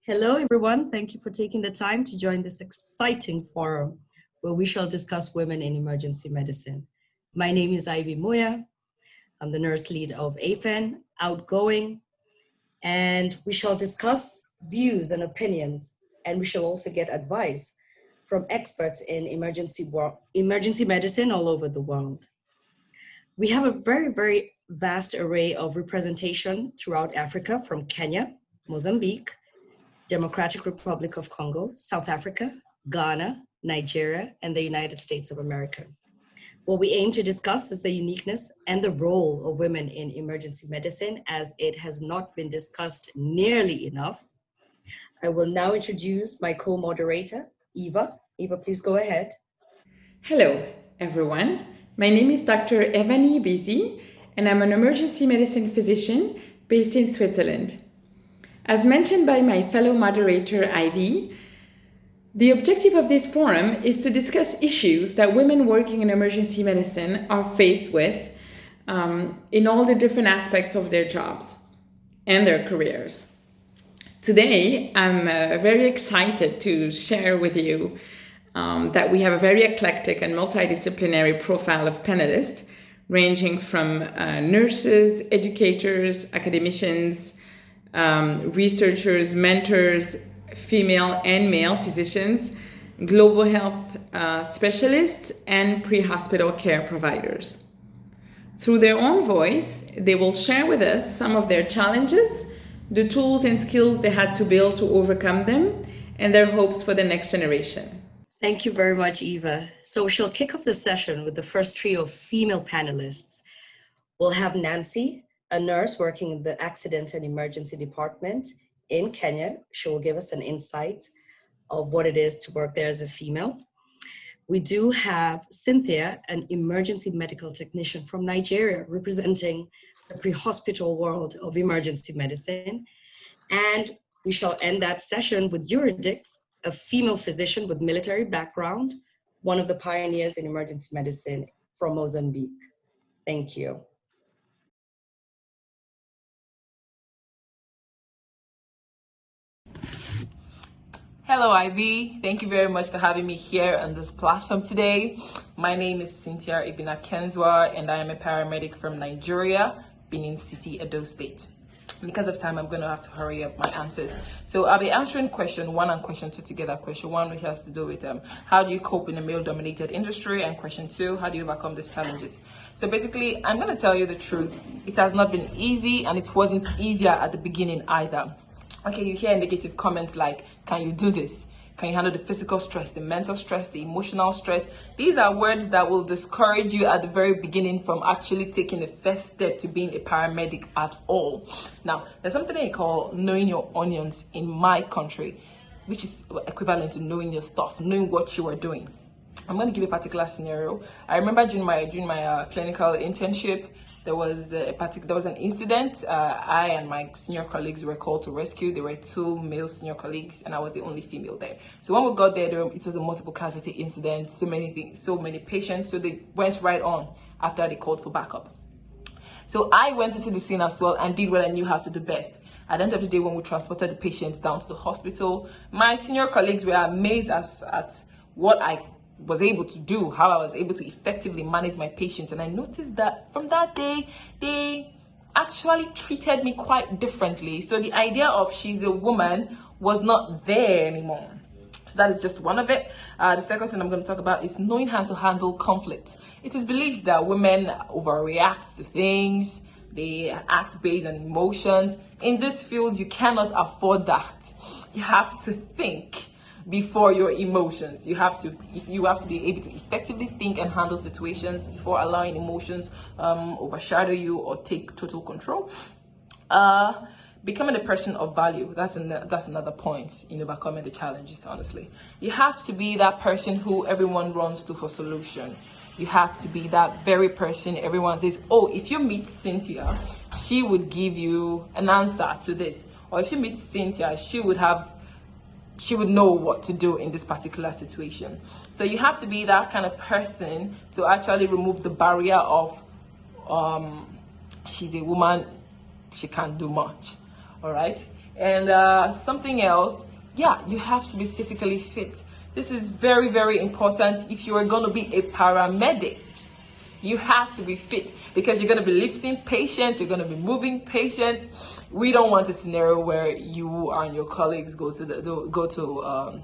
Hello, everyone. Thank you for taking the time to join this exciting forum where we shall discuss women in emergency medicine. My name is Ivy Moya. I'm the nurse lead of AFEN, outgoing, and we shall discuss views and opinions, and we shall also get advice from experts in emergency medicine all over the world. We have a very vast array of representation throughout Africa, from Kenya, Mozambique, Democratic Republic of Congo, South Africa, Ghana, Nigeria, and the United States of America. What we aim to discuss is the uniqueness and the role of women in emergency medicine, as it has not been discussed nearly enough. I will now introduce my co-moderator, Eva. Eva, please go ahead. Hello, everyone. My name is Dr. Evanie Bizi, and I'm an emergency medicine physician based in Switzerland. As mentioned by my fellow moderator, Ivy, the objective of this forum is to discuss issues that women working in emergency medicine are faced with in all the different aspects of their jobs and their careers. Today, I'm very excited to share with you that we have a very eclectic and multidisciplinary profile of panelists, ranging from nurses, educators, academicians, researchers, mentors, female and male physicians, global health specialists, and pre-hospital care providers. Through their own voice, they will share with us some of their challenges, the tools and skills they had to build to overcome them, and their hopes for the next generation. Thank you very much, Eva. So we shall kick off the session with the first trio of female panelists. We'll have Nancy, a nurse working in the Accident and Emergency Department in Kenya. She will give us an insight of what it is to work there as a female. We do have Cynthia, an emergency medical technician from Nigeria, representing the pre-hospital world of emergency medicine. And we shall end that session with Eurydice, a female physician with military background, one of the pioneers in emergency medicine from Mozambique. Thank you. Hello, Ivy. Thank you very much for having me here on this platform today. My name is Cynthia Ibina Kenzwa, and I am a paramedic from Nigeria, Benin City, Edo State. Because of time, I'm going to have to hurry up my answers. So I'll be answering question 1 and question 2 together. Question 1, which has to do with how do you cope in a male-dominated industry, and question 2, how do you overcome these challenges? So basically, I'm going to tell you the truth. It has not been easy, and it wasn't easier at the beginning either. Okay, you hear negative comments like, can you do this? Can you handle the physical stress, the mental stress, the emotional stress? These are words that will discourage you at the very beginning from actually taking the first step to being a paramedic at all. Now, there's something they call knowing your onions in my country, which is equivalent to knowing your stuff, knowing what you are doing. I'm going to give a particular scenario. I remember during my clinical internship, there was an incident. I and my senior colleagues were called to rescue. There were 2 male senior colleagues, and I was the only female there. So when we got there, it was a multiple casualty incident. So many things, so many patients. So they went right on after they called for backup. So I went into the scene as well and did what I knew how to do best. At the end of the day, when we transported the patients down to the hospital, my senior colleagues were amazed at what I was able to do, how I was able to effectively manage my patients. And I noticed that from that day, they actually treated me quite differently. So the idea of she's a woman was not there anymore. So that is just one of it. The second thing I'm going to talk about is knowing how to handle conflict. It is believed that women overreact to things. They act based on emotions. In this field, you cannot afford that. You have to think before your emotions. You have to be able to effectively think and handle situations before allowing emotions overshadow you or take total control. Becoming a person of value, that's another point in overcoming the challenges. Honestly, you have to be that person who everyone runs to for solution. You have to be that very person everyone says, oh, if you meet Cynthia, she would give you an answer to this, or if you meet Cynthia, she would know what to do in this particular situation. So you have to be that kind of person to actually remove the barrier of she's a woman, she can't do much. All right. And something else, yeah, you have to be physically fit. This is very, very important if you are going to be a paramedic. You have to be fit because you're going to be lifting patients, you're going to be moving patients. We don't want a scenario where you and your colleagues go to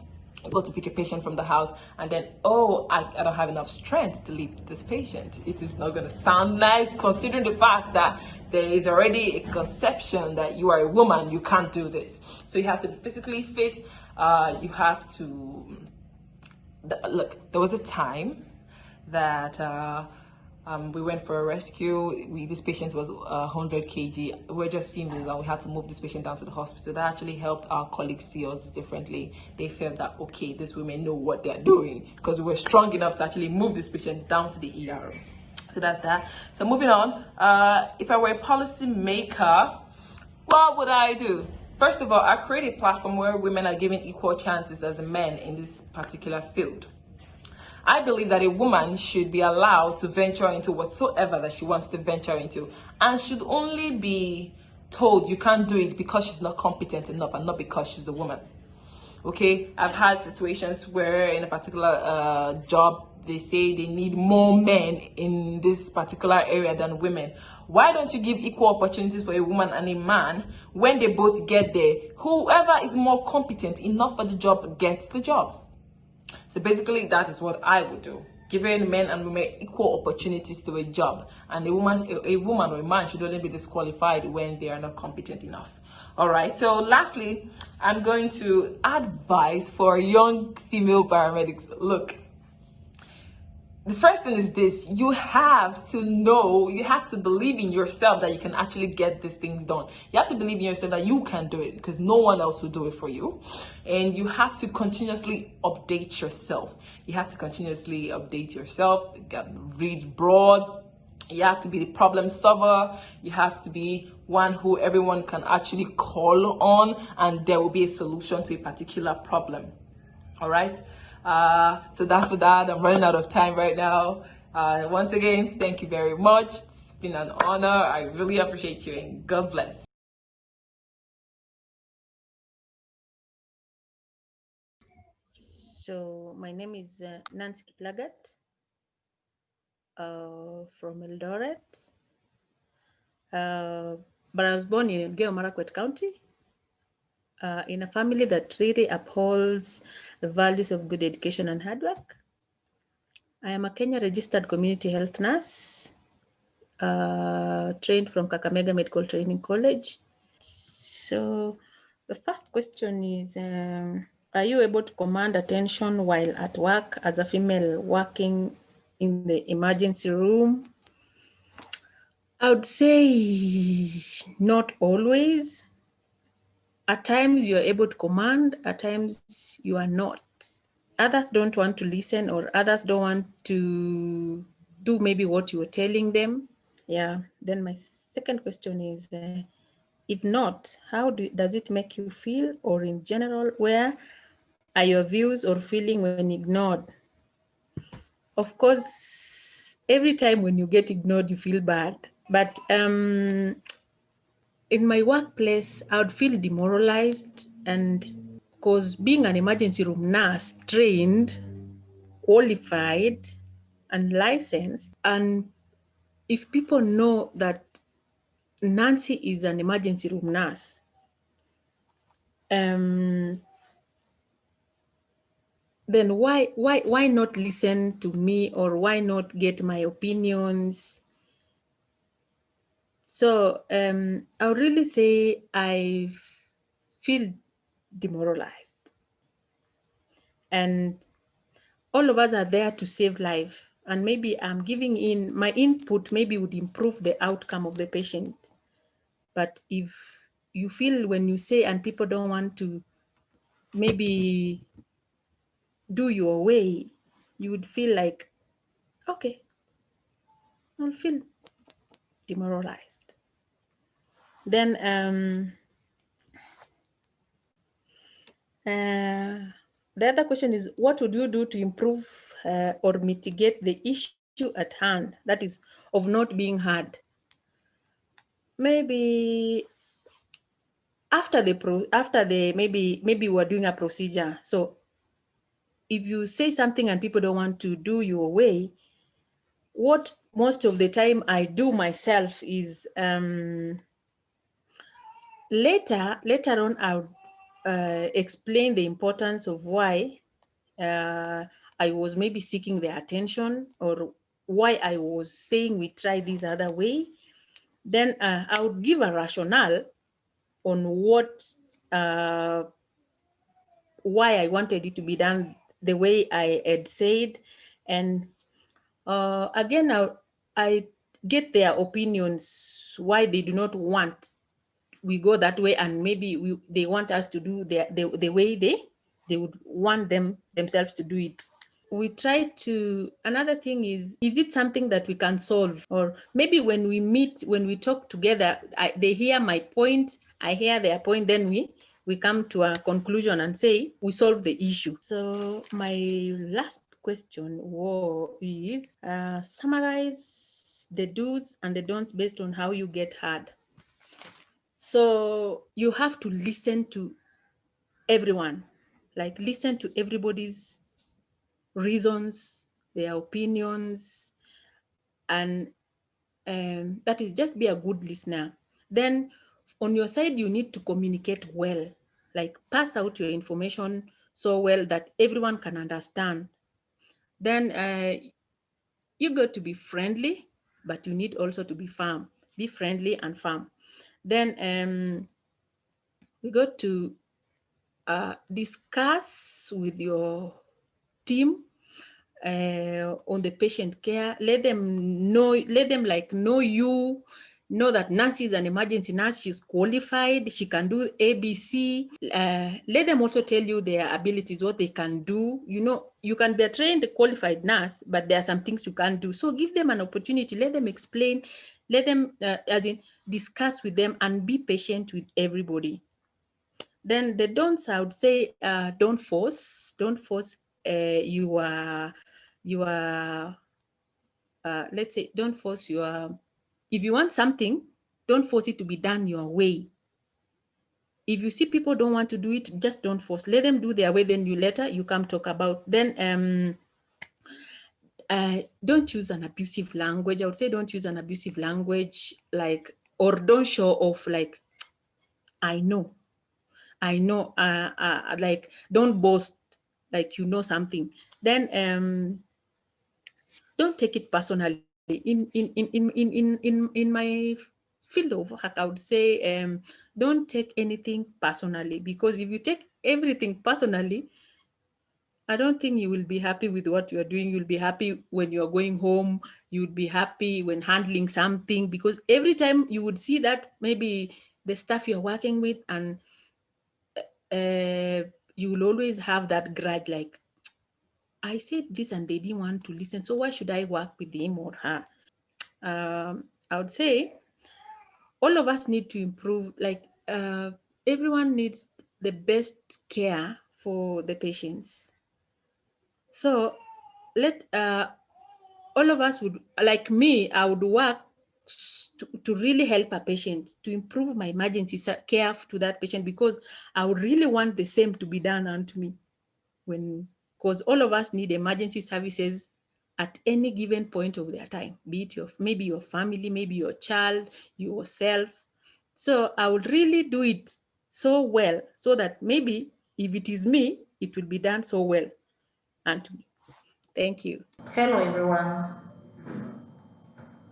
pick a patient from the house and then, oh, I don't have enough strength to lift this patient. It is not going to sound nice considering the fact that there is already a conception that you are a woman, you can't do this. So you have to be physically fit. You have to look. There was a time that we went for a rescue. This patient was 100 kg. We're just females and we had to move this patient down to the hospital. That actually helped our colleagues see us differently. They felt that, okay, these women know what they're doing because we were strong enough to actually move this patient down to the ER. So that's that. So moving on, if I were a policy maker, what would I do? First of all, I create a platform where women are given equal chances as men in this particular field. I believe that a woman should be allowed to venture into whatsoever that she wants to venture into and should only be told you can't do it because she's not competent enough and not because she's a woman. Okay, I've had situations where in a particular job, they say they need more men in this particular area than women. Why don't you give equal opportunities for a woman and a man? When they both get there, whoever is more competent enough for the job gets the job. So basically, that is what I would do. Giving men and women equal opportunities to a job, and a woman or a man should only be disqualified when they are not competent enough. All right. So lastly, I'm going to advise for young female paramedics. Look, the first thing is this: you have to know, you have to believe in yourself that you can actually get these things done. You have to believe in yourself that you can do it because no one else will do it for you. And you have to continuously update yourself. You have to continuously update yourself, read broad. You have to be the problem solver. You have to be one who everyone can actually call on, and there will be a solution to a particular problem. All right. So that's for that. I'm running out of time right now. Once again, thank you very much. It's been an honor. I really appreciate you, and God bless. So my name is Nancy Kiplagat from Eldoret, but I was born in Elgeyo Marakwet County in a family that really upholds the values of good education and hard work. I am a Kenya registered community health nurse, trained from Kakamega Medical Training College. So the first question is, are you able to command attention while at work as a female working in the emergency room? I would say not always. At times you are able to command, at times you are not. Others don't want to listen, or others don't want to do maybe what you were telling them. Yeah. Then my second question is, if not, how does it make you feel, or in general, where are your views or feeling when ignored? Of course, every time when you get ignored, you feel bad. But in my workplace, I would feel demoralized, and because being an emergency room nurse, trained, qualified, and licensed, and if people know that Nancy is an emergency room nurse, then why not listen to me, or why not get my opinions? So I would really say I feel demoralized, and all of us are there to save life, and maybe I'm giving in my input, maybe would improve the outcome of the patient. But if you feel when you say and people don't want to maybe do your way, you would feel like, okay, I'll feel demoralized. Then the other question is, what would you do to improve or mitigate the issue at hand, that is, of not being heard? Maybe after the maybe we're doing a procedure. So if you say something and people don't want to do your way, what most of the time I do myself is later on I'll explain the importance of why I was maybe seeking their attention, or why I was saying we try this other way. Then I would give a rationale on why I wanted it to be done the way I had said. And again, I get their opinions, why they do not want we go that way, and maybe they want us to do the way they would want themselves to do it. We try to, another thing is it something that we can solve? Or maybe when we meet, when we talk together, they hear my point, I hear their point, then we come to a conclusion and say we solve the issue. So my last question is summarize the do's and the don'ts based on how you get heard. So you have to listen to everyone, like listen to everybody's reasons, their opinions, and that is, just be a good listener. Then on your side, you need to communicate well, like pass out your information so well that everyone can understand. Then you got to be friendly, but you need also to be firm. Be friendly and firm. Then we got to discuss with your team on the patient care. Let them know you, know that Nancy is an emergency nurse, she's qualified, she can do ABC. Let them also tell you their abilities, what they can do. You know, you can be a trained qualified nurse, but there are some things you can't do. So give them an opportunity, let them explain, let them discuss with them, and be patient with everybody. Then the don'ts, I would say, don't force let's say, don't force if you want something, don't force it to be done your way. If you see people don't want to do it, just don't force, let them do their way, then you come talk about. Then don't use an abusive language. I would say don't use an abusive language, like, or don't show off, like, I know, like, don't boast like you know something. Then don't take it personally. In my field of work, I would say don't take anything personally, because if you take everything personally, I don't think you will be happy with what you're doing. You'll be happy when you're going home. You'll be happy when handling something, because every time you would see that maybe the staff you're working with, and you will always have that grudge, like, I said this and they didn't want to listen, so why should I work with him or her? I would say all of us need to improve, like everyone needs the best care for the patients. So let all of us would, like me, I would work to really help a patient, to improve my emergency care to that patient, because I would really want the same to be done unto me, because all of us need emergency services at any given point of their time, be it maybe your family, maybe your child, yourself. So I would really do it so well, so that maybe if it is me, it will be done so well unto me. Thank you. Hello everyone.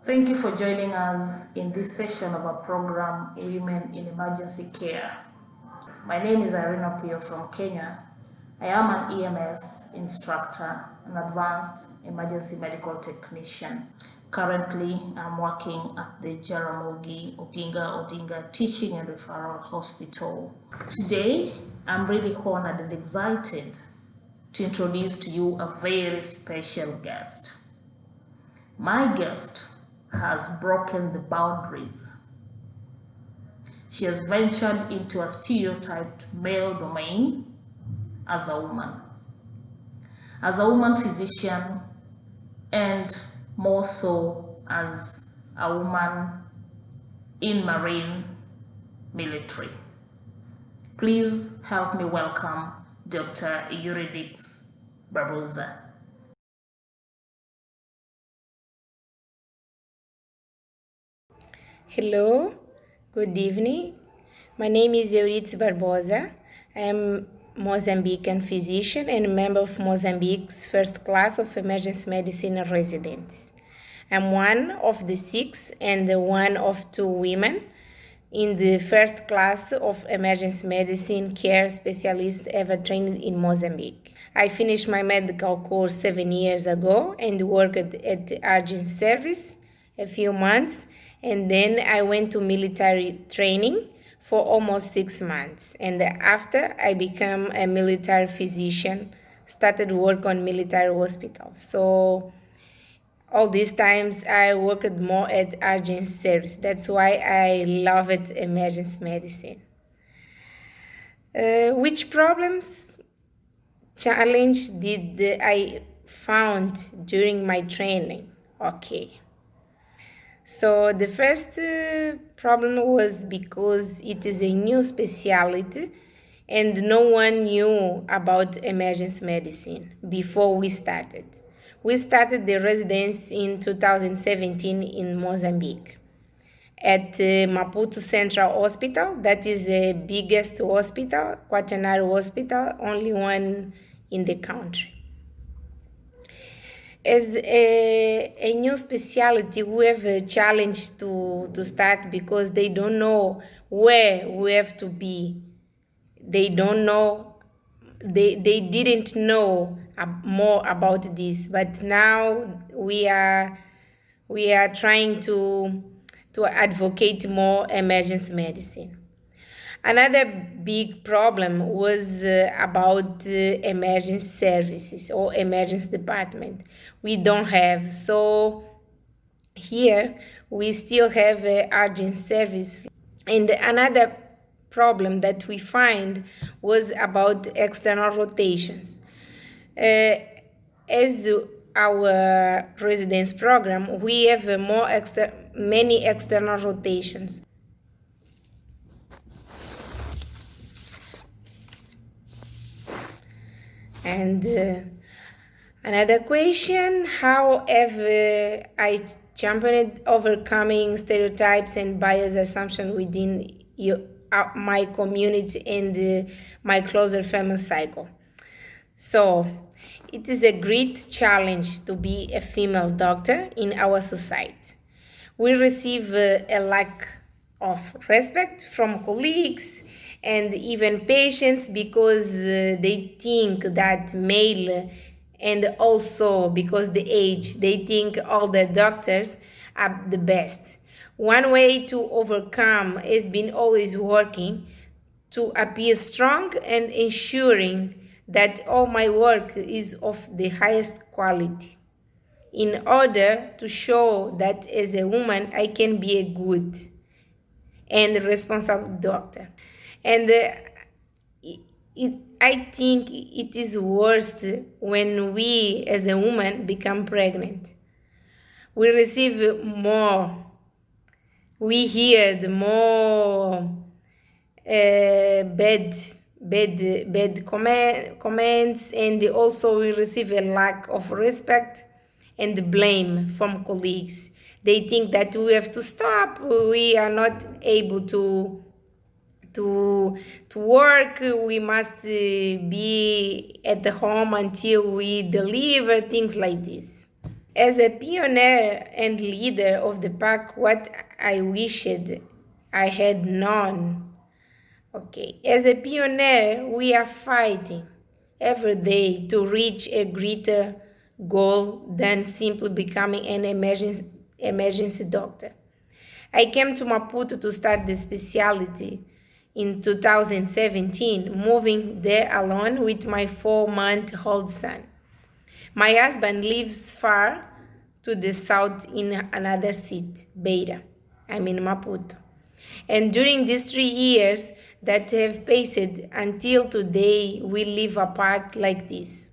Thank you for joining us in this session of our program, Women in Emergency Care. My name is Irina Puyo from Kenya. I am an EMS instructor, an advanced emergency medical technician. Currently, I'm working at the Jaramogi Oginga Odinga Teaching and Referral Hospital. Today, I'm really honored and excited to introduce to you a very special guest. My guest has broken the boundaries. She has ventured into a stereotyped male domain as a woman physician, and more so as a woman in Marine military. Please help me welcome Dr. Eurydice Barbosa. Hello, good evening. My name is Eurydice Barbosa. I am Mozambican physician and member of Mozambique's first class of emergency medicine residents. I'm one of the 6 and one of 2 women in the first class of emergency medicine care specialist ever trained in Mozambique. I finished my medical course 7 years ago and worked at the urgent service a few months, and then I went to military training for almost 6 months, and after I became a military physician, started work on military hospitals. So all these times I worked more at urgent service. That's why I loved emergency medicine. Which problems, challenge did I found during my training? Okay. So the first problem was because it is a new specialty and no one knew about emergency medicine before we started. We started the residence in 2017 in Mozambique at Maputo Central Hospital. That is the biggest hospital, quaternary hospital, only one in the country. As a new specialty, we have a challenge to start because they don't know where we have to be. They don't know, they didn't know more about this, but now we are trying to advocate more emergency medicine. Another big problem was about emergency services or emergency department. We don't have. So here we still have urgent service. And another problem that we find was about external rotations. As our residence program, we have many external rotations. And another question, how have I championed overcoming stereotypes and bias assumptions within my community and my closer family cycle? So it is a great challenge to be a female doctor in our society. We receive a lack of respect from colleagues and even patients because they think that male, and also because the age, they think all the doctors are the best. One way to overcome has been always working to appear strong and ensuring that all my work is of the highest quality, in order to show that as a woman I can be a good and responsible doctor. And I think it is worst when we as a woman become pregnant. We receive more, we hear the more bad comments, and also we receive a lack of respect and blame from colleagues. They think that we have to stop, we are not able to work, we must be at the home until we deliver, things like this. As a pioneer and leader of the pack, what I wished I had known. Okay, as a pioneer, we are fighting every day to reach a greater goal than simply becoming an emergency doctor. I came to Maputo to start the specialty in 2017, moving there alone with my 4-month-old son. My husband lives far to the south in another city, Beira. I'm in Maputo. And during these 3 years that have passed until today, we live apart like this,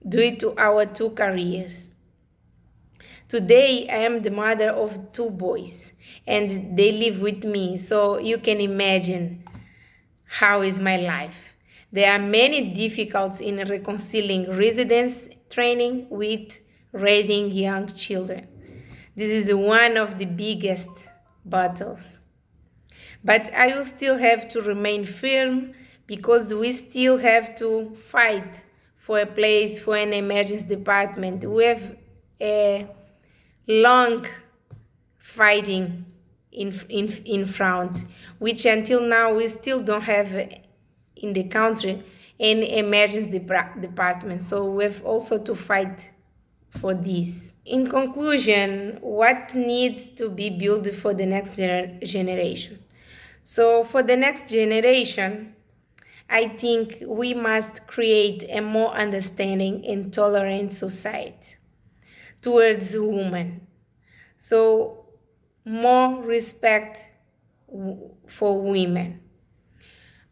due to our 2 careers. Today, I am the mother of 2 boys, and they live with me, so you can imagine How is my life? There are many difficulties in reconciling residence training with raising young children. This is one of the biggest battles. But I will still have to remain firm because we still have to fight for a place for an emergency department. We have a long fighting in front, which until now we still don't have in the country an emergency department. So we have also to fight for this. In conclusion, what needs to be built for the next generation? So for the next generation, I think we must create a more understanding and tolerant society towards women. So more respect for women,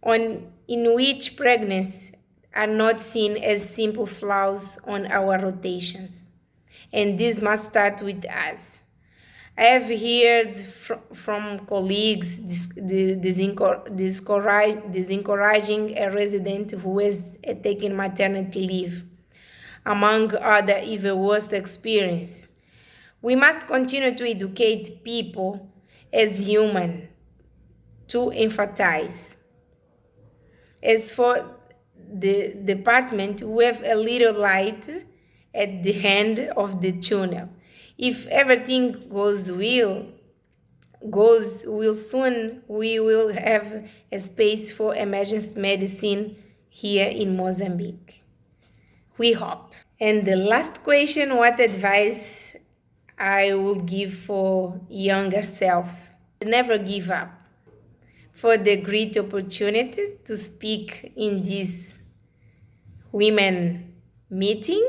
in which pregnancies are not seen as simple flaws on our rotations. And this must start with us. I have heard from colleagues discouraging a resident who has taken maternity leave, among other even worse experience. We must continue to educate people as human, to empathize. As for the department, we have a little light at the end of the tunnel. If everything goes well soon, we will have a space for emergency medicine here in Mozambique. We hope. And the last question, what advice I will give for younger self? Never give up. For the great opportunity to speak in this women meeting.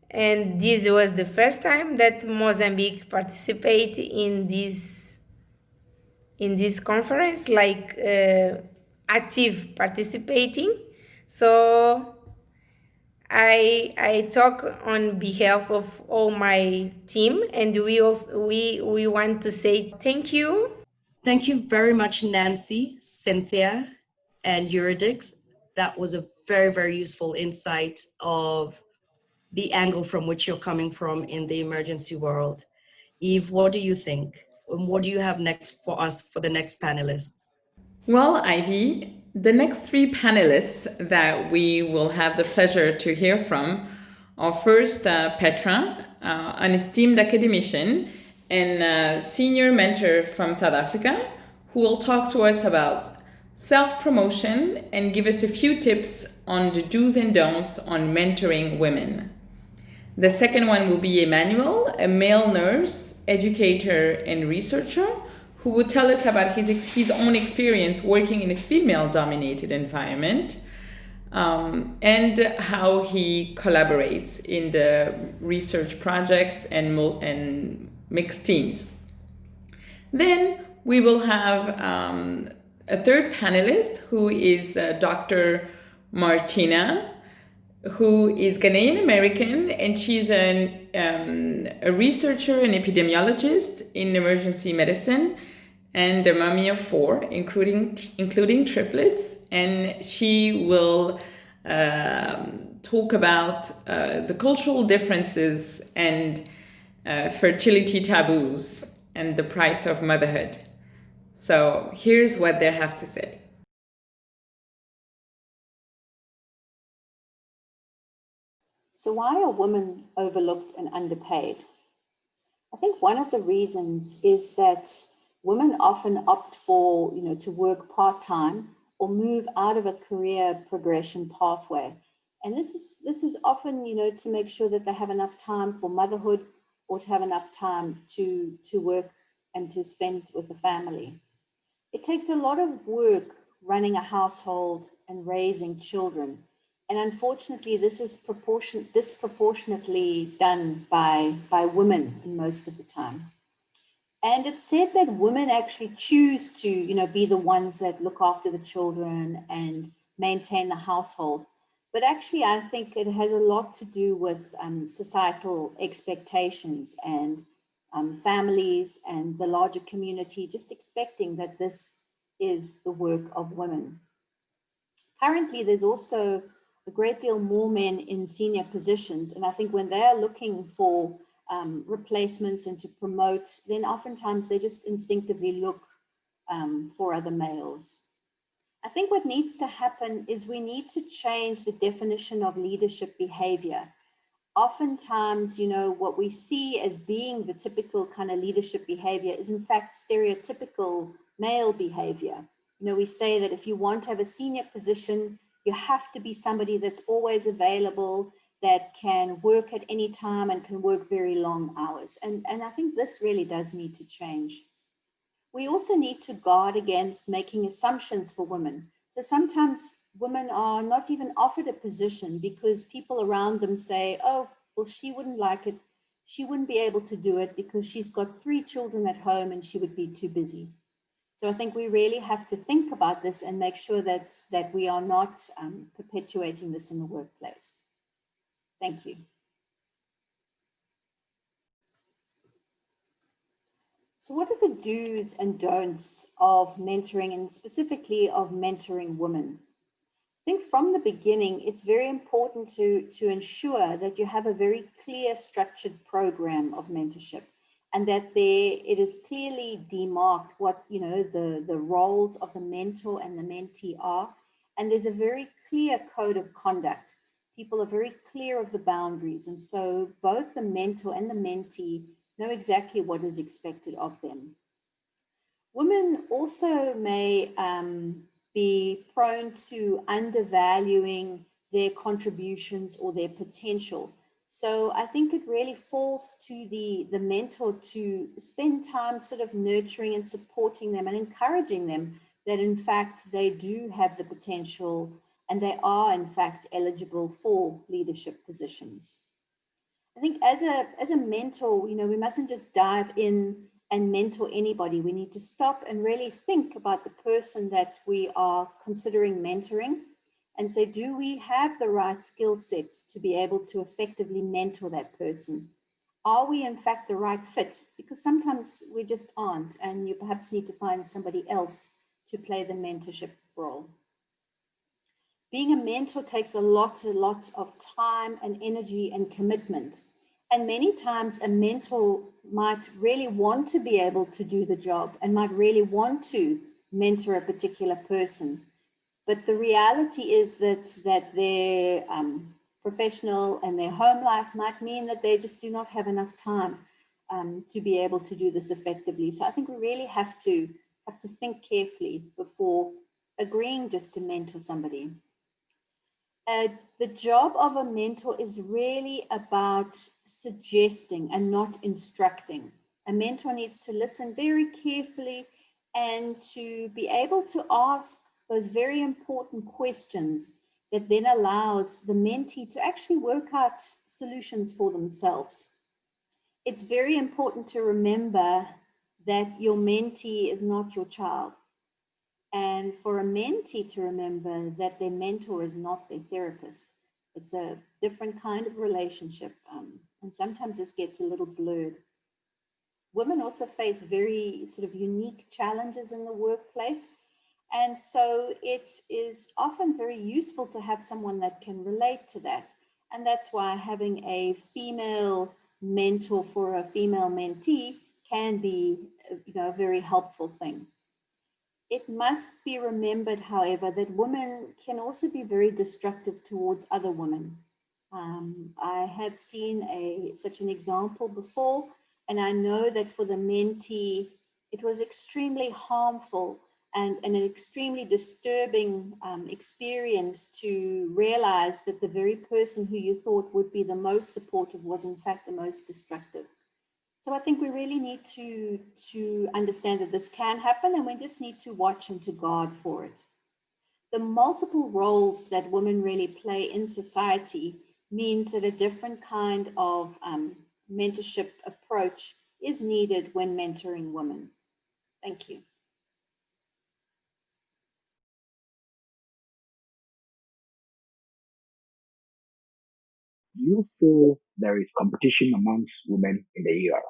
And this was the first time that Mozambique participated in this conference, like active participating. So I talk on behalf of all my team, and we want to say thank you. Thank you very much, Nancy, Cynthia, and Eurydice. That was a very, very useful insight of the angle from which you're coming from in the emergency world. Eve, what do you think? What do you have next for us for the next panelists? Well, Ivy, the next three panelists that we will have the pleasure to hear from are first Petra, an esteemed academician and senior mentor from South Africa, who will talk to us about self-promotion and give us a few tips on the do's and don'ts on mentoring women. The second one will be Emmanuel, a male nurse, educator, and researcher, who will tell us about his own experience working in a female-dominated environment and how he collaborates in the research projects and mixed teams. Then we will have a third panelist who is Dr. Martina, who is Ghanaian American, and she's a researcher and epidemiologist in emergency medicine and a mommy of 4, including triplets. And she will talk about the cultural differences and fertility taboos and the price of motherhood. So here's what they have to say. So why are women overlooked and underpaid? I think one of the reasons is that women often opt for, to work part-time or move out of a career progression pathway. And this is often, to make sure that they have enough time for motherhood or to have enough time to work and to spend with the family. It takes a lot of work running a household and raising children. And unfortunately, this is disproportionately done by women most of the time. And it's said that women actually choose to, be the ones that look after the children and maintain the household. But actually, I think it has a lot to do with societal expectations and families and the larger community just expecting that this is the work of women. currently there's also a great deal more men in senior positions. And I think when they're looking for replacements and to promote, then oftentimes they just instinctively look for other males. I think what needs to happen is we need to change the definition of leadership behavior. Oftentimes, you know, what we see as being the typical kind of leadership behavior is in fact stereotypical male behavior. You know, we say that if you want to have a senior position, you have to be somebody that's always available, that can work at any time and can work very long hours. And I think this really does need to change. We also need to guard against making assumptions for women. So sometimes women are not even offered a position because people around them say, oh, well, she wouldn't like it. She wouldn't be able to do it because she's got 3 children at home and she would be too busy. So I think we really have to think about this and make sure that we are not perpetuating this in the workplace. Thank you. So what are the do's and don'ts of mentoring, and specifically of mentoring women? I think from the beginning, it's very important to ensure that you have a very clear structured program of mentorship, and that it is clearly demarked what, you know, the roles of the mentor and the mentee are. And there's a very clear code of conduct. People are very clear of the boundaries. And so both the mentor and the mentee know exactly what is expected of them. Women also may be prone to undervaluing their contributions or their potential. So I think it really falls to the mentor to spend time sort of nurturing and supporting them and encouraging them that in fact they do have the potential and they are in fact eligible for leadership positions. I think as a mentor, you know, we mustn't just dive in and mentor anybody. We need to stop and really think about the person that we are considering mentoring and say, do we have the right skill sets to be able to effectively mentor that person? Are we in fact the right fit? Because sometimes we just aren't, and you perhaps need to find somebody else to play the mentorship role. Being a mentor takes a lot of time and energy and commitment. And many times a mentor might really want to be able to do the job and might really want to mentor a particular person. But the reality is that their professional and their home life might mean that they just do not have enough time to be able to do this effectively. So I think we really have to think carefully before agreeing just to mentor somebody. The job of a mentor is really about suggesting and not instructing. A mentor needs to listen very carefully and to be able to ask those very important questions that then allows the mentee to actually work out solutions for themselves. It's very important to remember that your mentee is not your child. And for a mentee to remember that their mentor is not their therapist. It's a different kind of relationship. And sometimes this gets a little blurred. Women also face very sort of unique challenges in the workplace. And so it is often very useful to have someone that can relate to that. And that's why having a female mentor for a female mentee can be, you know, a very helpful thing. It must be remembered, however, that women can also be very destructive towards other women. I have seen such an example before, and I know that for the mentee, it was extremely harmful and an extremely disturbing experience to realize that the very person who you thought would be the most supportive was in fact the most destructive. So I think we really need to understand that this can happen, and we just need to watch and to guard for it. The multiple roles that women really play in society means that a different kind of mentorship approach is needed when mentoring women. Thank you. Do you feel there is competition amongst women in the ER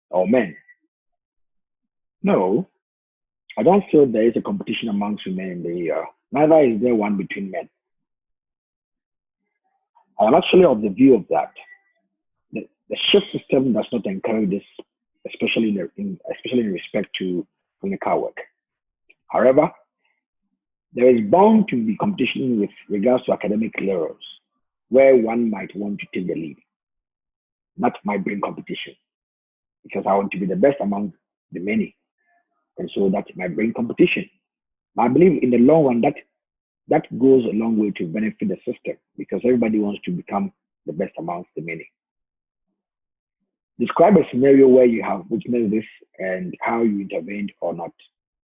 or men? No, I don't feel there is a competition amongst women in the ER. Neither is there one between men. I am actually of the view of that the shift system does not encourage this, especially especially in respect to clinical work. However, there is bound to be competition with regards to academic laurels, where one might want to take the lead. That might bring competition, because I want to be the best among the many, and so that might bring competition. I believe in the long run that goes a long way to benefit the system, because everybody wants to become the best amongst the many. Describe a scenario where you have witnessed this and how you intervened or not,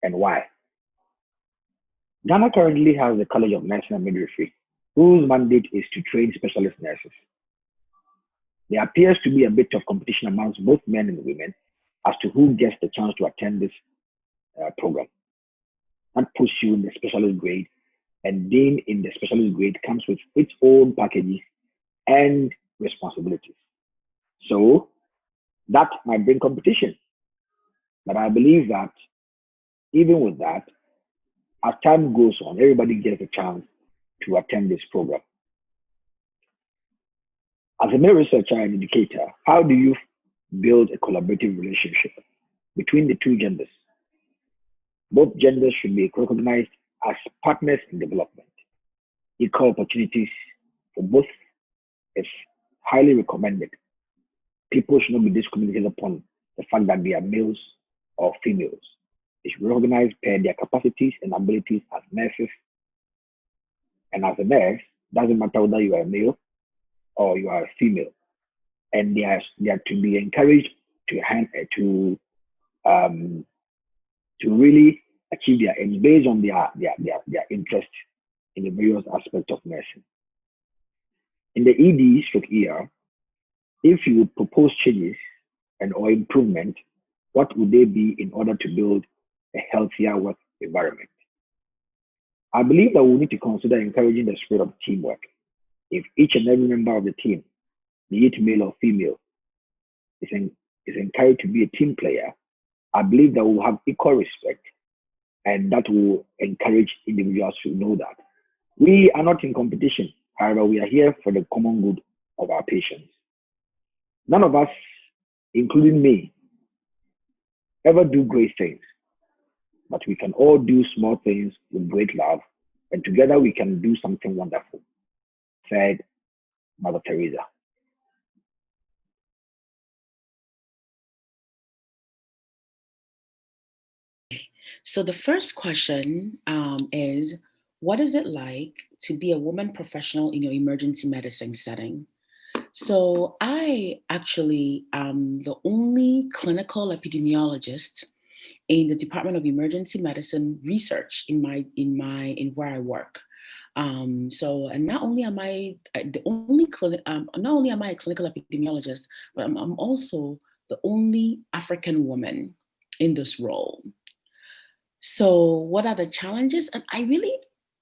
and why. Ghana currently has the College of Nursing and Midwifery, whose mandate is to train specialist nurses. There appears to be a bit of competition amongst both men and women as to who gets the chance to attend this program. That puts you in the specialist grade, and being in the specialist grade comes with its own packages and responsibilities. So that might bring competition. But I believe that even with that, as time goes on, everybody gets a chance to attend this program. As a male researcher and educator, how do you build a collaborative relationship between the two genders? Both genders should be recognized as partners in development. Equal opportunities for both is highly recommended. People should not be discriminated upon the fact that they are males or females. They should be recognized per their capacities and abilities as nurses. And as a nurse, doesn't matter whether you are a male or you are a female. And they are to be encouraged to really achieve their aims based on their interest in the various aspects of nursing. In the ED/ER, if you would propose changes or improvement, what would they be in order to build a healthier work environment? I believe that we need to consider encouraging the spirit of teamwork. If each and every member of the team, be it male or female, is encouraged to be a team player, I believe that we'll have equal respect, and that will encourage individuals to know that we are not in competition. However, we are here for the common good of our patients. None of us, including me, ever do great things, but we can all do small things with great love, and together we can do something wonderful, said Mother Teresa. So the first question is, what is it like to be a woman professional in your emergency medicine setting? So I actually am the only clinical epidemiologist in the Department of Emergency Medicine Research in where I work. And not only am I a clinical epidemiologist, but I'm also the only African woman in this role. So what are the challenges? And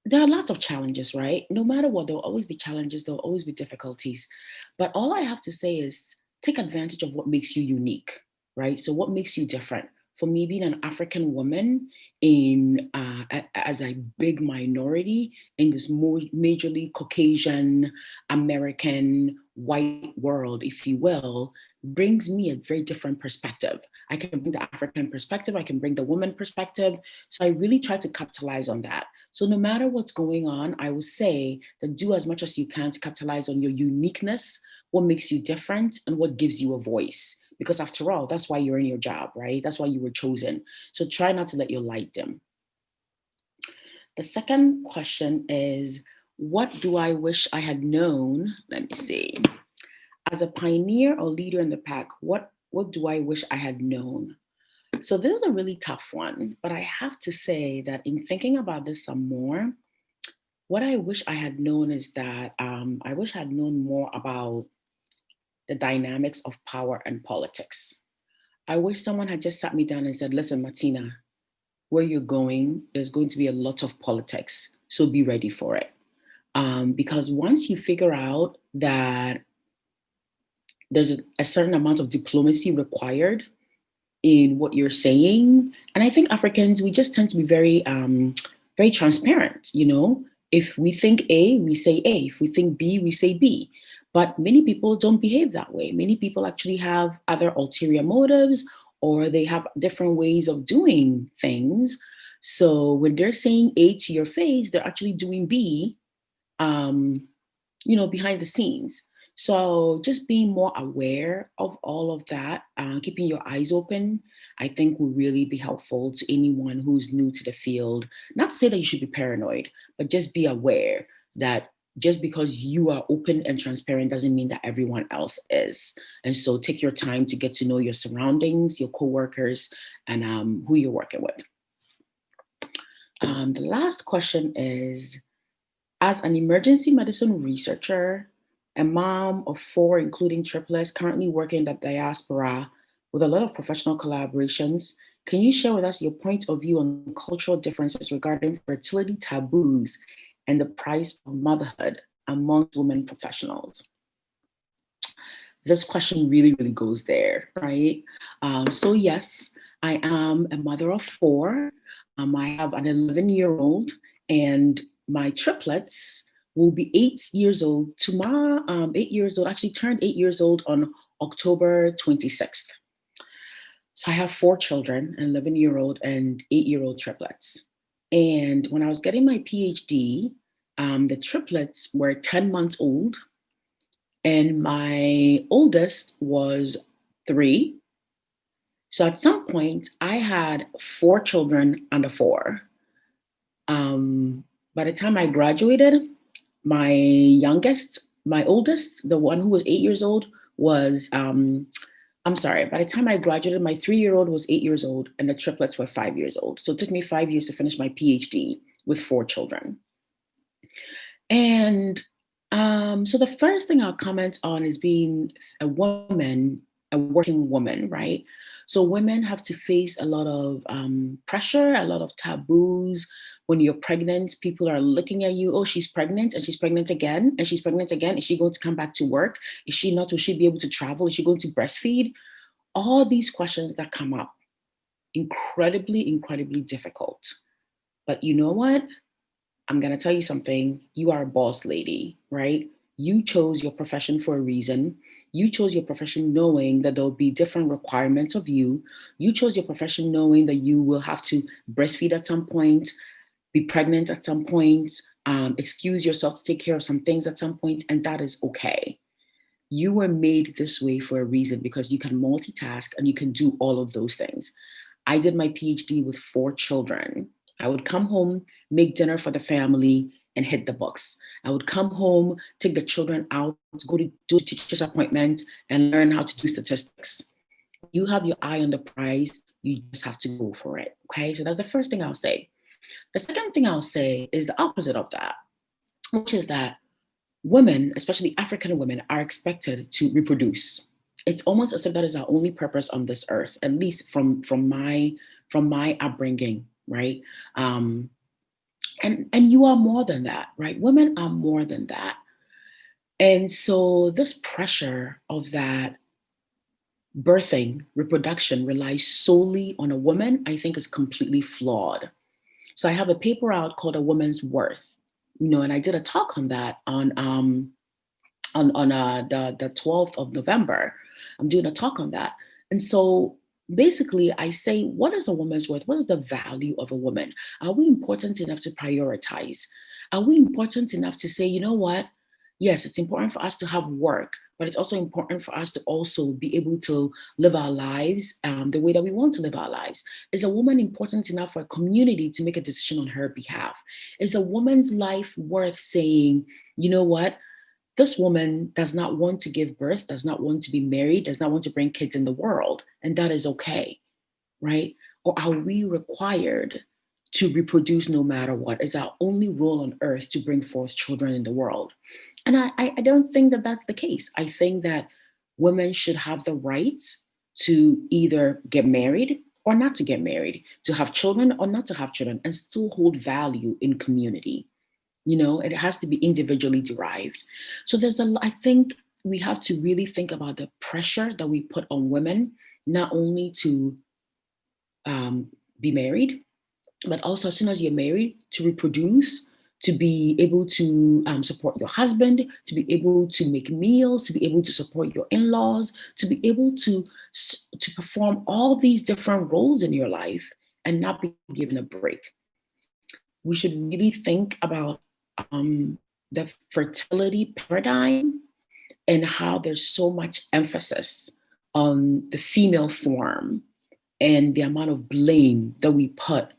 there are lots of challenges, right? No matter what, there'll always be challenges, there'll always be difficulties. But all I have to say is take advantage of what makes you unique, right? So what makes you different? For me, being an African woman as a big minority in this majorly Caucasian, American, white world, if you will, brings me a very different perspective. I can bring the African perspective, I can bring the woman perspective. So I really try to capitalize on that. So no matter what's going on, I will say that do as much as you can to capitalize on your uniqueness, what makes you different, and what gives you a voice. Because after all, that's why you're in your job, right? That's why you were chosen. So try not to let your light dim. The second question is, what do I wish I had known? Let me see. As a pioneer or leader in the pack, what do I wish I had known? So this is a really tough one, but I have to say that in thinking about this some more, what I wish I had known is that I wish I had known more about the dynamics of power and politics. I wish someone had just sat me down and said, listen, Martina, where you're going, there's going to be a lot of politics, so be ready for it. Because once you figure out that there's a certain amount of diplomacy required in what you're saying, and I think Africans, we just tend to be very very transparent, you know. If we think A, we say A. If we think B, we say B. But many people don't behave that way. Many people actually have other ulterior motives, or they have different ways of doing things. So when they're saying A to your face, they're actually doing B, behind the scenes. So just being more aware of all of that, keeping your eyes open, I think will really be helpful to anyone who's new to the field. Not to say that you should be paranoid, but just be aware that just because you are open and transparent doesn't mean that everyone else is. And so take your time to get to know your surroundings, your coworkers, and who you're working with. The last question is, as an emergency medicine researcher, a mom of 4, including triplets, currently working in the diaspora with a lot of professional collaborations, can you share with us your point of view on cultural differences regarding fertility taboos and the price of motherhood amongst women professionals? This question really, really goes there, right? So yes, I am a mother of 4. I have an 11-year-old, and my triplets will be 8 years old tomorrow. 8 years old, actually turned 8 years old on October 26th. So I have 4 children, an 11-year-old and 8-year-old triplets. And when I was getting my PhD, the triplets were 10 months old, and my oldest was 3. So at some point, I had 4 children under 4. By the time I graduated, my oldest, the one who was 8 years old, was, by the time I graduated, my 3-year-old was 8 years old and the triplets were 5 years old. So it took me 5 years to finish my PhD with 4 children. And so the first thing I'll comment on is being a woman, a working woman, right? So women have to face a lot of pressure, a lot of taboos. When you're pregnant, people are looking at you, oh, she's pregnant and she's pregnant again and she's pregnant again. Is she going to come back to work? Is she not? Will she be able to travel? Is she going to breastfeed? All these questions that come up, incredibly, incredibly difficult. But you know what? I'm going to tell you something. You are a boss lady, right? You chose your profession for a reason. You chose your profession knowing that there'll be different requirements of you. You chose your profession knowing that you will have to breastfeed at some point, be pregnant at some point, excuse yourself to take care of some things at some point, and that is okay. You were made this way for a reason because you can multitask and you can do all of those things. I did my PhD with 4 children. I would come home, make dinner for the family, and hit the books. I would come home, take the children out, go to do a teacher's appointment, and learn how to do statistics. You have your eye on the prize. You just have to go for it. Okay, so that's the first thing I'll say. The second thing I'll say is the opposite of that, which is that women, especially African women, are expected to reproduce. It's almost as if that is our only purpose on this earth, at least from my upbringing, right? And you are more than that, right? Women are more than that. And so this pressure of that birthing, reproduction relies solely on a woman, I think is completely flawed. So I have a paper out called A Woman's Worth, and I did a talk on that on the 12th of November. I'm doing a talk on that. And so basically I say, what is a woman's worth? What is the value of a woman? Are we important enough to prioritize? Are we important enough to say, you know what? Yes, it's important for us to have work, but it's also important for us to also be able to live our lives the way that we want to live our lives. Is a woman important enough for a community to make a decision on her behalf? Is a woman's life worth saying, you know what? This woman does not want to give birth, does not want to be married, does not want to bring kids in the world, and that is okay, right? Or are we required to reproduce no matter what? Is our only role on earth to bring forth children in the world? And I don't think that that's the case. I think that women should have the right to either get married or not to get married, to have children or not to have children, and still hold value in community. It has to be individually derived. So I think we have to really think about the pressure that we put on women, not only to be married, but also as soon as you're married, to reproduce, to be able to support your husband, to be able to make meals, to be able to support your in-laws, to be able to perform all these different roles in your life and not be given a break. We should really think about the fertility paradigm and how there's so much emphasis on the female form and the amount of blame that we put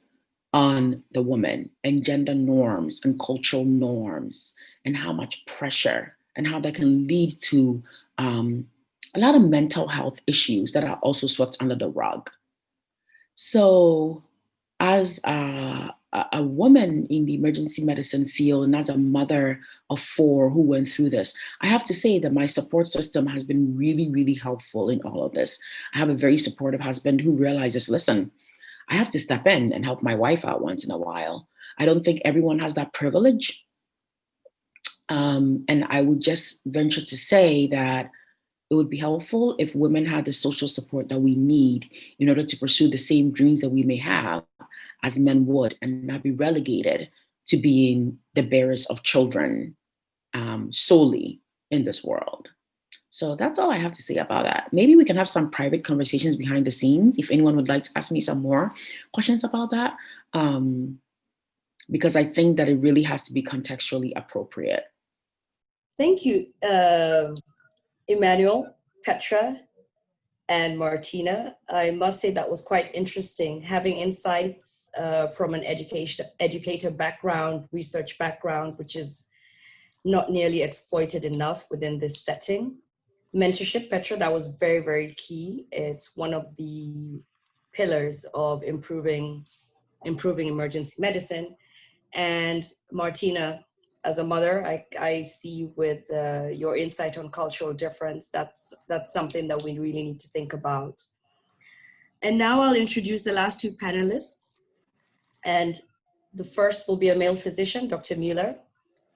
on the woman and gender norms and cultural norms, and how much pressure and how that can lead to a lot of mental health issues that are also swept under the rug. So as a woman in the emergency medicine field and as a mother of 4 who went through this, I have to say that my support system has been really, really helpful in all of this. I have a very supportive husband who realizes, listen, I have to step in and help my wife out once in a while. I don't think everyone has that privilege. And I would just venture to say that it would be helpful if women had the social support that we need in order to pursue the same dreams that we may have as men would, and not be relegated to being the bearers of children solely in this world. So that's all I have to say about that. Maybe we can have some private conversations behind the scenes if anyone would like to ask me some more questions about that, because I think that it really has to be contextually appropriate. Thank you, Emmanuel, Petra, and Martina. I must say that was quite interesting, having insights from an educator background, research background, which is not nearly exploited enough within this setting. Mentorship, Petra, that was very, very key. It's one of the pillars of improving emergency medicine. And Martina, as a mother, I see with your insight on cultural difference, that's something that we really need to think about. And now I'll introduce the last 2 panelists. And the first will be a male physician, Dr. Mueller,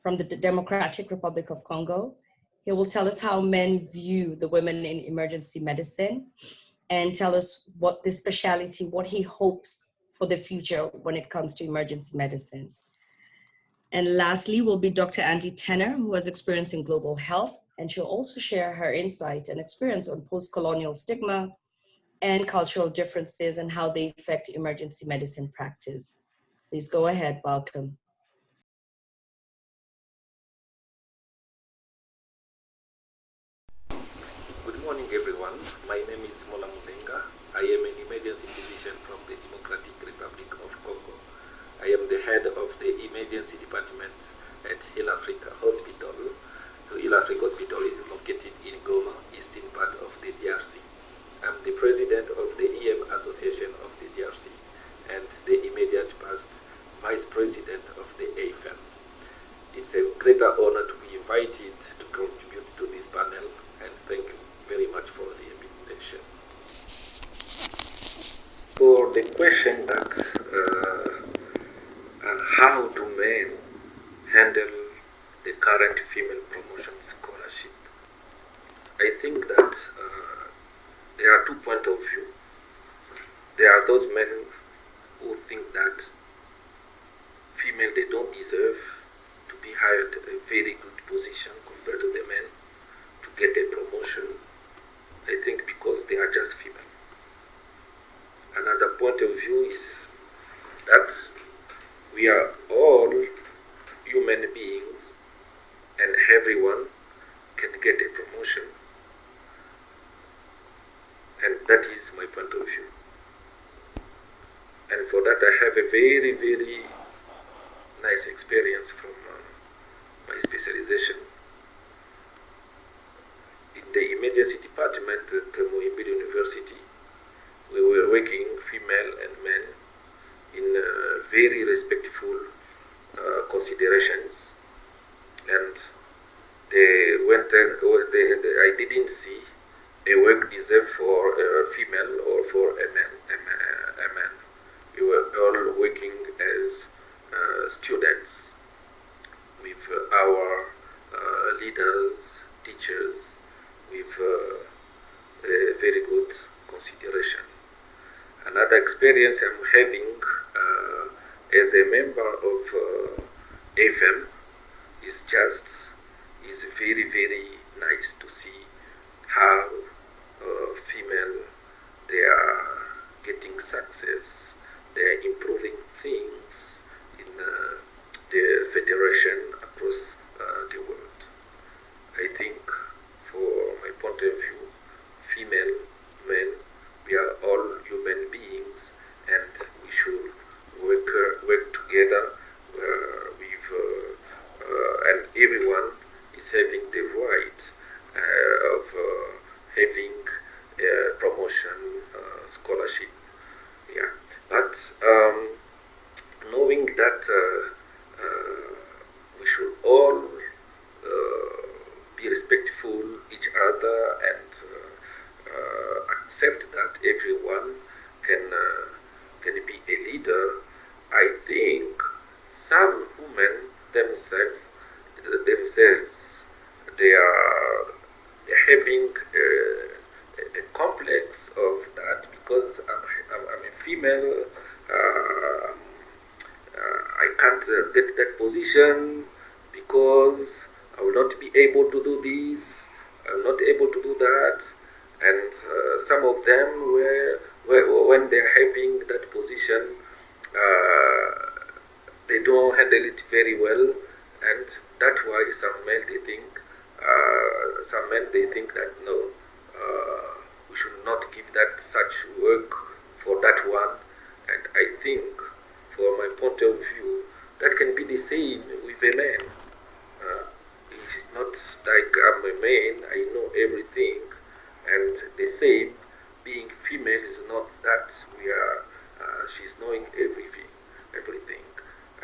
from the Democratic Republic of Congo. He will tell us how men view the women in emergency medicine and tell us what the specialty, what he hopes for the future when it comes to emergency medicine. And lastly will be Dr. Andy Tenner, who has experience in global health, and she'll also share her insight and experience on post-colonial stigma and cultural differences and how they affect emergency medicine practice. Please go ahead, welcome. Good morning, everyone. My name is Mola Mulenga. I am an emergency physician from the Democratic Republic of Congo. I am the head of the emergency department at Hill Africa Hospital. Hill Africa Hospital is located in Goma, eastern part of the DRC. I'm the president of the EM Association of the DRC and the immediate past vice president of the AFM. It's a greater honor to be invited to contribute to this panel, and thank you very much for the invitation. For the question that how do men handle the current female promotion scholarship, I think that there are 2 points of view. There are those men who think that female, they don't deserve to be hired at a very good position compared to the men to get a promotion, I think because they are just female. Another point of view is that we are all human beings and everyone can get a promotion. And that is my point of view. And for that I have a very, very nice experience from my specialization. In the emergency department at Muhimbili University, we were working female and men in very respectful considerations, and I didn't see a work deserved for a female or for a man. We were all working as students with our leaders, teachers, with a very good consideration. Another experience I'm having as a member of AFM, it's very, very nice to see how female, they are getting success, they are improving things in the federation across the world. I think, for my point of view, female, men, we are all human beings, and we should work together and everyone is having the right of having promotion scholarship. Yeah, but knowing that we should all be respectful each other and accept that everyone can be a leader. I think some women themselves they're having a complex of that, because I'm a female. I can't get that position because I will not be able to do this, I will not able to do that. And some of them when they're having that position, they don't handle it very well, and that's why some men they think that no, we should not give that such work for that one. And I think, for my point of view, that can be the same with a man. It's not like I'm a man, I know everything, and the same, being female is not that we are. She's knowing everything.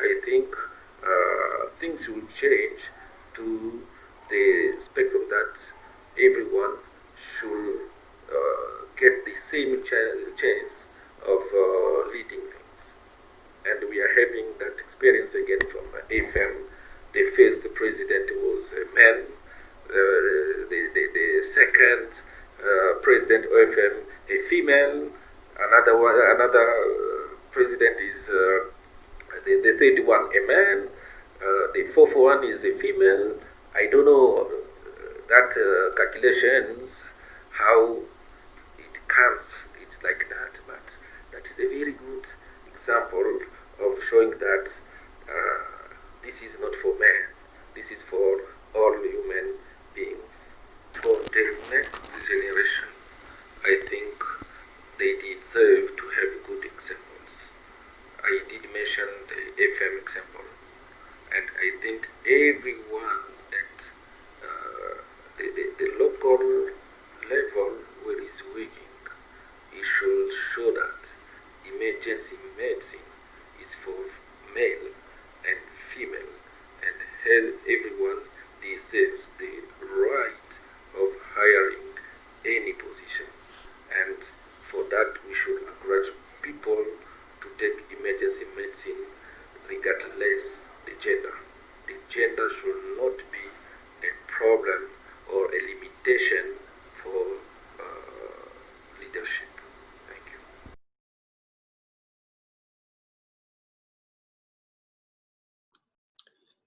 I think things will change to the spectrum that everyone should get the same chance of leading things. And we are having that experience again from AFM. The first president was a man, the second president of AFM a female, another president is the third one a man, the fourth one is a female. I don't know that calculations, how it comes, it's like that, but that is a very good example of showing that this is not for men, this is for all human beings. For the next generation, I think they deserve to have good examples. I did mention the FM example, and I think everyone at the local level where he's working, he should show that emergency medicine is for male and female, and everyone deserves the right of hiring any position. And for that, we should encourage people to take emergency medicine regardless the gender. The gender should not be a problem or a limitation for leadership. Thank you.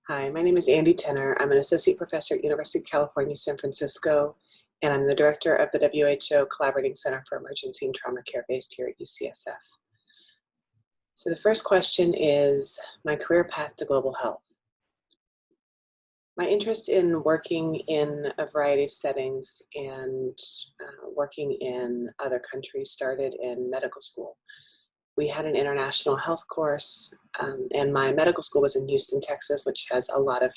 Hi, my name is Andy Tenner. I'm an associate professor at University of California, San Francisco, and I'm the director of the WHO Collaborating Center for Emergency and Trauma Care based here at UCSF. So the first question is my career path to global health. My interest in working in a variety of settings and working in other countries started in medical school. We had an international health course, and my medical school was in Houston, Texas, which has a lot of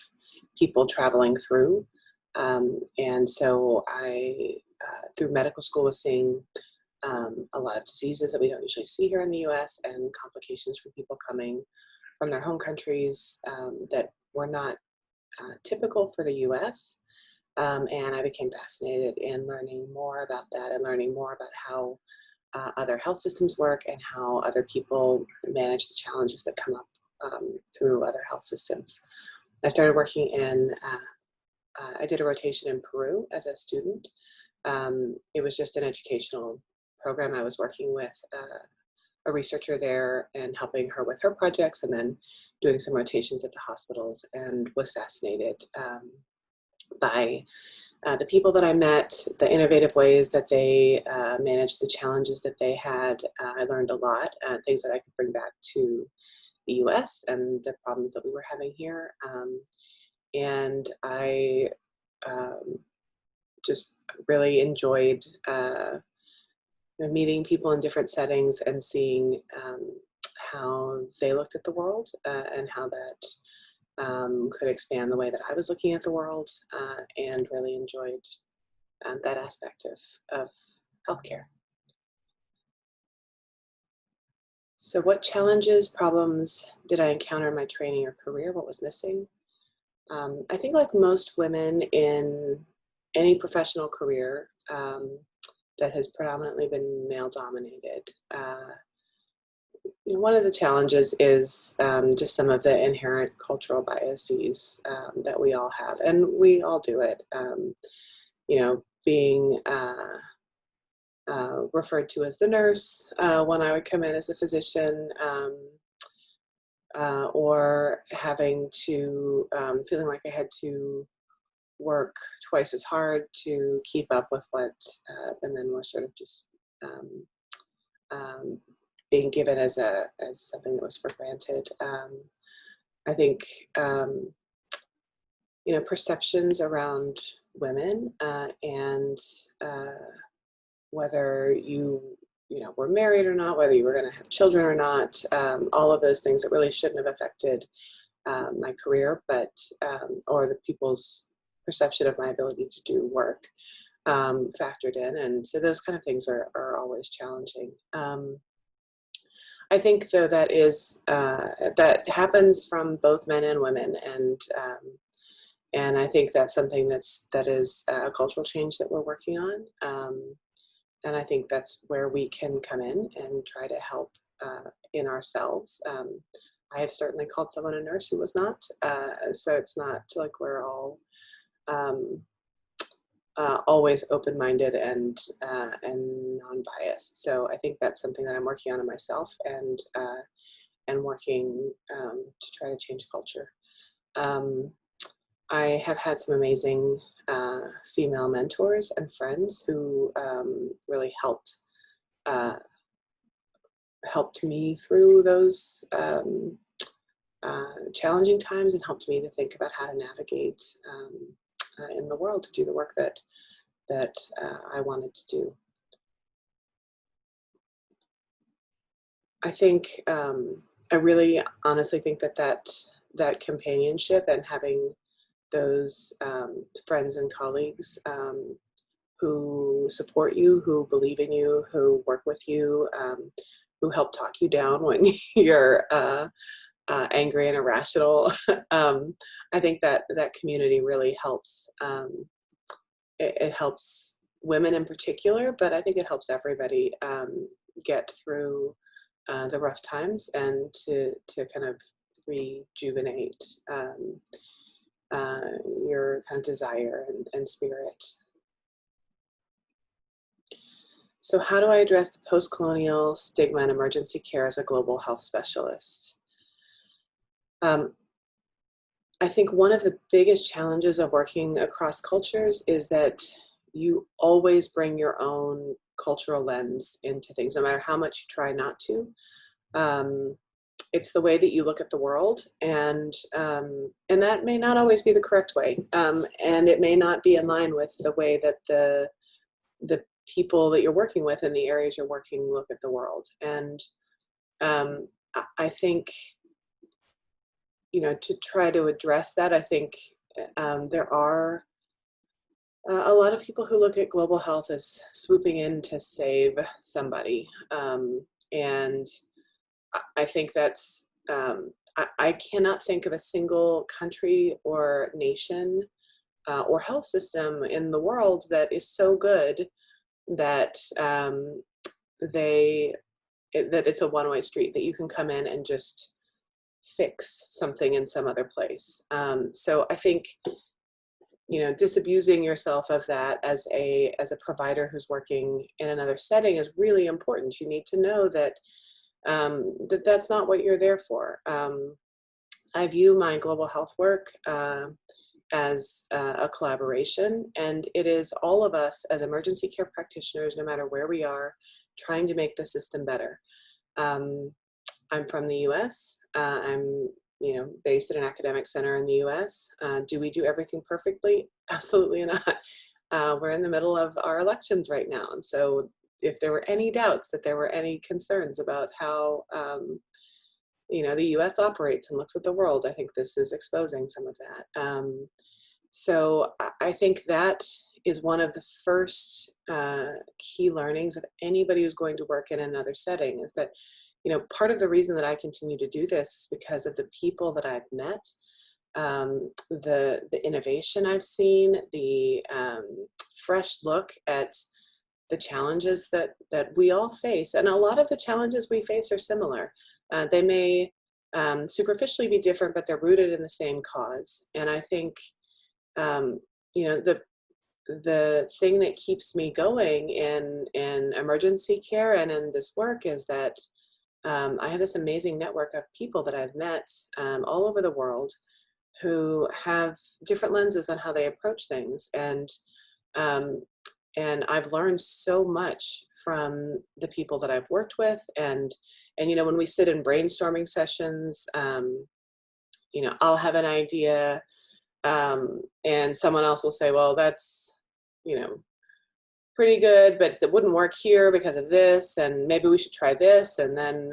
people traveling through. And so I, through medical school, was seeing a lot of diseases that we don't usually see here in the US, and complications from people coming from their home countries that were not typical for the US. And I became fascinated in learning more about that and learning more about how other health systems work and how other people manage the challenges that come up through other health systems. I started working in, I did a rotation in Peru as a student. It was just an educational program. I was working with a researcher there and helping her with her projects, and then doing some rotations at the hospitals, and was fascinated by the people that I met, the innovative ways that they managed the challenges that they had. I learned a lot, things that I could bring back to the US and the problems that we were having here. And I just really enjoyed meeting people in different settings and seeing how they looked at the world and how that could expand the way that I was looking at the world, and really enjoyed that aspect of healthcare. So what challenges, problems did I encounter in my training or career? What was missing? I think like most women in any professional career that has predominantly been male dominated, one of the challenges is just some of the inherent cultural biases that we all have, and we all do it. Being referred to as the nurse when I would come in as a physician, or having to, feeling like I had to work twice as hard to keep up with what the men were sort of just being given as something that was for granted. I think, perceptions around women and whether you were married or not, whether you were going to have children or not, all of those things that really shouldn't have affected my career, but or the people's perception of my ability to do work factored in. And so those kind of things are always challenging. I think though that happens from both men and women, and I think that's something that is a cultural change that we're working on. And I think that's where we can come in and try to help in ourselves. I have certainly called someone a nurse who was not, so it's not like we're all always open-minded and non-biased. So I think that's something that I'm working on in myself, and working to try to change culture. I have had some amazing female mentors and friends who really helped me through those challenging times, and helped me to think about how to navigate in the world to do the work that I wanted to do. I think I really honestly think that companionship and having those friends and colleagues who support you, who believe in you, who work with you, who help talk you down when you're angry and irrational. I think that community really helps. It helps women in particular, but I think it helps everybody get through the rough times and to kind of rejuvenate your kind of desire and spirit. So how do I address the post-colonial stigma in emergency care as a global health specialist? I think one of the biggest challenges of working across cultures is that you always bring your own cultural lens into things, no matter how much you try not to. It's the way that you look at the world, and that may not always be the correct way, and it may not be in line with the way that the people that you're working with in the areas you're working look at the world. And I think, to try to address that, I think there are a lot of people who look at global health as swooping in to save somebody, and I think that's, I cannot think of a single country or nation or health system in the world that is so good that that it's a one-way street, that you can come in and just fix something in some other place. So I think, disabusing yourself of that as a provider who's working in another setting is really important. You need to know that that's not what you're there for. I view my global health work as a collaboration, and it is all of us as emergency care practitioners, no matter where we are, trying to make the system better. I'm from the US. I'm based at an academic center in the US. Do we do everything perfectly? Absolutely not. We're in the middle of our elections right now. And so if there were any doubts that there were any concerns about how the US operates and looks at the world, I think this is exposing some of that. So I think that is one of the first key learnings of anybody who's going to work in another setting, is that part of the reason that I continue to do this is because of the people that I've met, the innovation I've seen, the fresh look at the challenges that we all face. And a lot of the challenges we face are similar. They may superficially be different, but they're rooted in the same cause. And I think, the thing that keeps me going in emergency care and in this work is that I have this amazing network of people that I've met all over the world who have different lenses on how they approach things. And I've learned so much from the people that I've worked with. And when we sit in brainstorming sessions, I'll have an idea and someone else will say, well, that's, pretty good, but it wouldn't work here because of this, and maybe we should try this. And then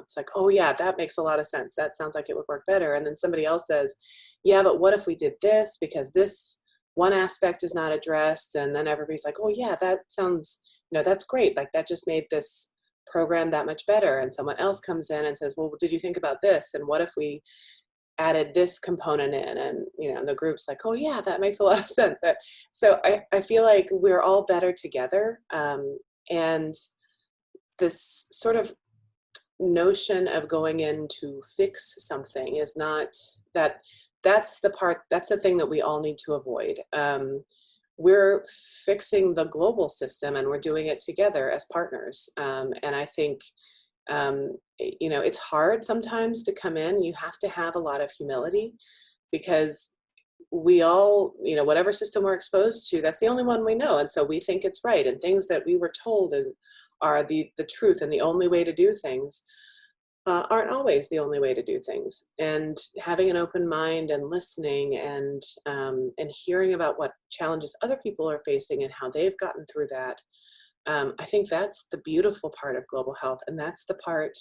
it's like, oh yeah, that makes a lot of sense. That sounds like it would work better. And then somebody else says, yeah, but what if we did this, because this one aspect is not addressed? And then everybody's like, oh yeah, that sounds, that's great. Like that just made this program that much better. And someone else comes in and says, well, did you think about this? And what if we added this component in? And the group's like, oh yeah, that makes a lot of sense. So I feel like we're all better together, and this sort of notion of going in to fix something is not that's the thing that we all need to avoid. We're fixing the global system, and we're doing it together as partners. And I think it's hard sometimes to come in. You have to have a lot of humility, because we all, whatever system we're exposed to, that's the only one we know. And so we think it's right. And things that we were told are the truth and the only way to do things aren't always the only way to do things. And having an open mind and listening and hearing about what challenges other people are facing and how they've gotten through that. I think that's the beautiful part of global health, and that's the part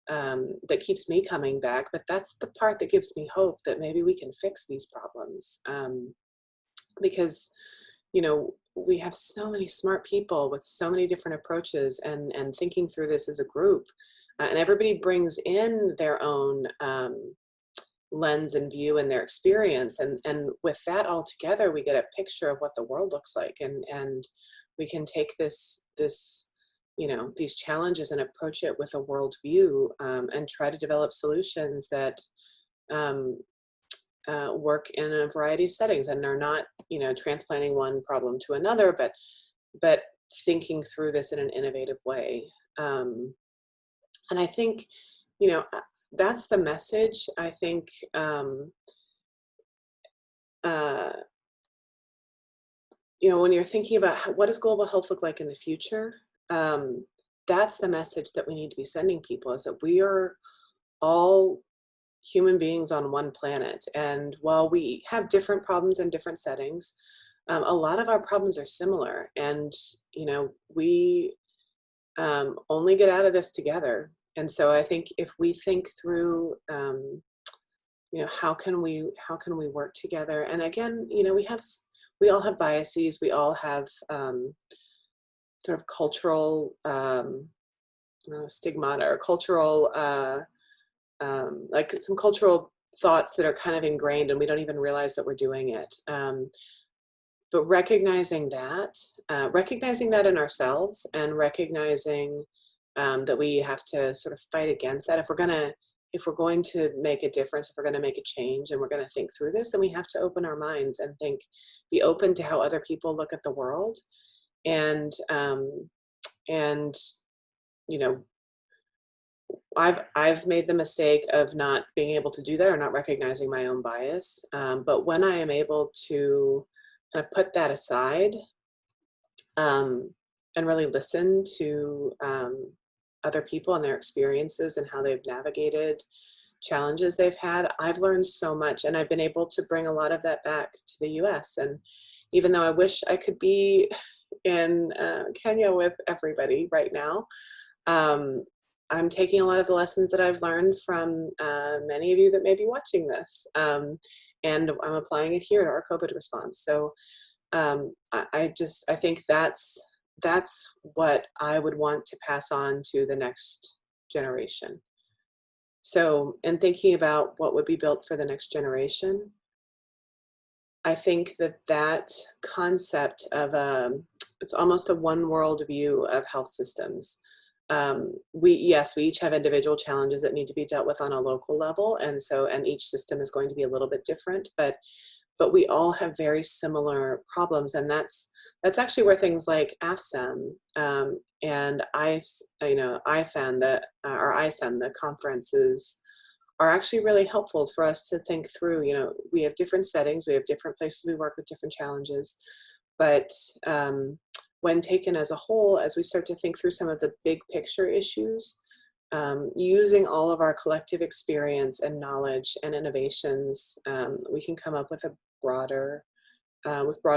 that keeps me coming back, but that's the part that gives me hope that maybe we can fix these problems. Because, we have so many smart people with so many different approaches and thinking through this as a group, and everybody brings in their own lens and view and their experience. And with that all together, we get a picture of what the world looks like. And we can take these challenges and approach it with a world view, and try to develop solutions that work in a variety of settings and are not, transplanting one problem to another, but thinking through this in an innovative way. And I think, that's the message. I think, when you're thinking about what does global health look like in the future, that's the message that we need to be sending people, is that we are all human beings on one planet. And while we have different problems in different settings, a lot of our problems are similar. And, we only get out of this together. And so I think if we think through, how can we work together? And again, we all have biases. We all have sort of cultural stigmata or cultural, like some cultural thoughts that are kind of ingrained and we don't even realize that we're doing it. But recognizing that in ourselves, and recognizing that we have to sort of fight against that. If we're going to make a difference, if we're going to make a change, and we're going to think through this, then we have to open our minds and be open to how other people look at the world, and I've made the mistake of not being able to do that or not recognizing my own bias. But when I am able to kind of put that aside and really listen to other people and their experiences and how they've navigated challenges they've had, I've learned so much, and I've been able to bring a lot of that back to the US. And even though I wish I could be in Kenya with everybody right now, I'm taking a lot of the lessons that I've learned from many of you that may be watching this, and I'm applying it here to our COVID response. So I think that's what I would want to pass on to the next generation. So, in thinking about what would be built for the next generation, I think that concept of it's almost a one world view of health systems. We each have individual challenges that need to be dealt with on a local level, and each system is going to be a little bit different, but we all have very similar problems, and that's actually where things like AFSEM and IFAN, the conferences, are actually really helpful for us to think through. We have different settings, we have different places we work with different challenges, but when taken as a whole, as we start to think through some of the big picture issues, using all of our collective experience and knowledge and innovations, we can come up with broader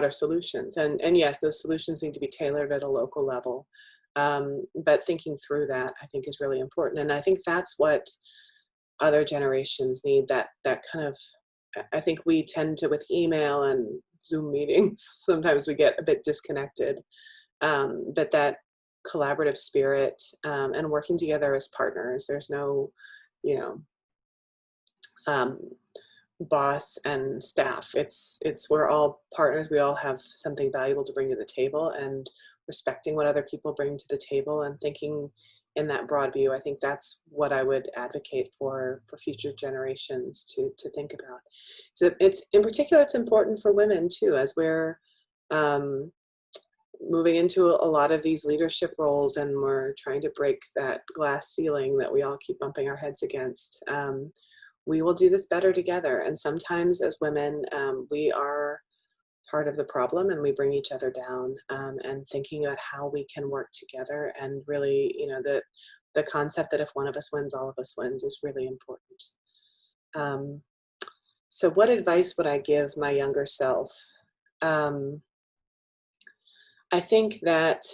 solutions. And yes, those solutions need to be tailored at a local level. But thinking through that, I think, is really important. And I think that's what other generations need, that kind of, I think we tend to, with email and Zoom meetings, sometimes we get a bit disconnected. But that collaborative spirit and working together as partners, there's no, boss and staff. It's we're all partners. We all have something valuable to bring to the table, and respecting what other people bring to the table and thinking in that broad view. I think that's what I would advocate for future generations to think about. So it's, in particular, it's important for women too, as we're moving into a lot of these leadership roles, and we're trying to break that glass ceiling that we all keep bumping our heads against. We will do this better together. And sometimes as women, we are part of the problem, and we bring each other down, and thinking about how we can work together. And really, the concept that if one of us wins, all of us wins is really important. So what advice would I give my younger self? I think that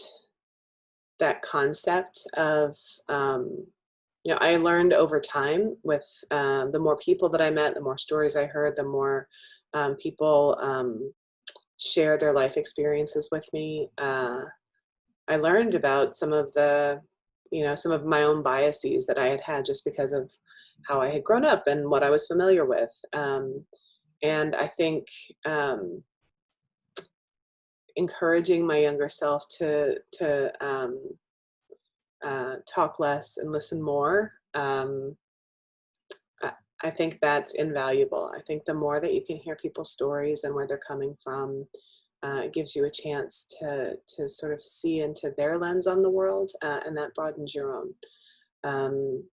concept of, I learned over time with the more people that I met, the more stories I heard, the more people share their life experiences with me. I learned about some of my own biases that I had just because of how I had grown up and what I was familiar with. And I think encouraging my younger self to talk less and listen more, I think that's invaluable. I think the more that you can hear people's stories and where they're coming from, it gives you a chance to sort of see into their lens on the world, and that broadens your own.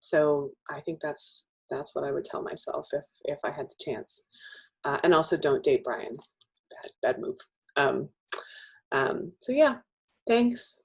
So I think that's what I would tell myself if I had the chance. And also, don't date Brian. Bad move. So yeah, thanks.